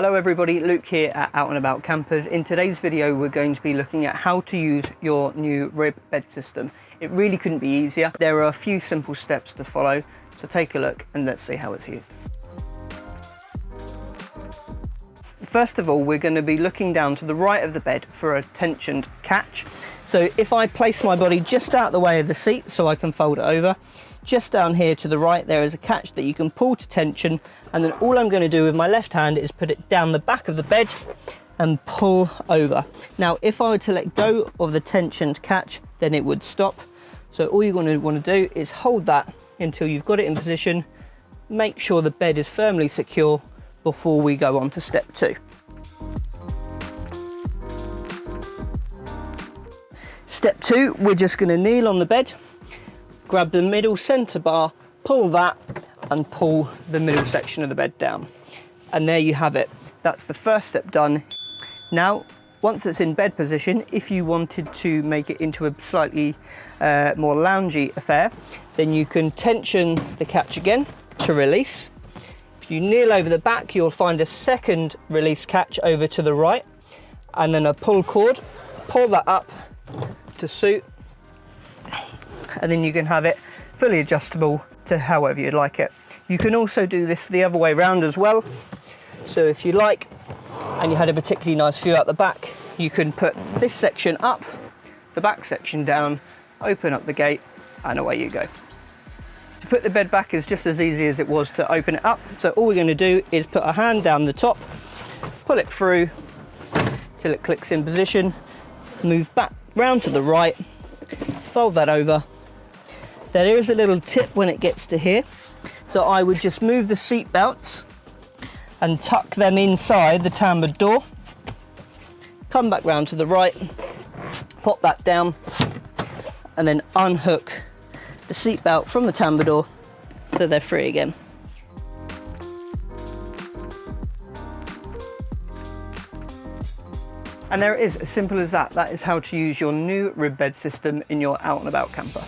Hello everybody, Luke here at Out and About Campers. In today's video we're going to be looking at how to use your new rib bed system. It really couldn't be easier. There are a few simple steps to follow, so take a look and let's see how it's used. First of all, we're going to be looking down to the right of the bed for a tensioned catch. So if I place my body just out the way of the seat so I can fold it over, just down here to the right there is a catch that you can pull to tension, and then all I'm going to do with my left hand is put it down the back of the bed and pull over. Now if I were to let go of the tensioned catch, then it would stop. So all you're going to want to do is hold that until you've got it in position. Make sure the bed is firmly secure before we go on to step 2. Step 2, we're just going to kneel on the bed, grab the middle centre bar, pull that and pull the middle section of the bed down. And there you have it. That's the first step done. Now, once it's in bed position, if you wanted to make it into a slightly more loungy affair, then you can tension the catch again to release. If you kneel over the back, you'll find a second release catch over to the right, and then a pull cord. Pull that up to suit, and then you can have it fully adjustable to however you'd like it. You can also do this the other way around as well. So if you like, and you had a particularly nice view out the back, you can put this section up, the back section down, open up the gate, and away you go. To put the bed back is just as easy as it was to open it up. So all we're going to do is put a hand down the top, pull it through till it clicks in position, move back round to the right, fold that over. There is a little tip when it gets to here, so I would just move the seat belts and tuck them inside the tambour door, come back round to the right, pop that down, and then unhook the seat belt from the tambour door so they're free again. And there it is, as simple as that. That is how to use your new rib bed system in your Out and About camper.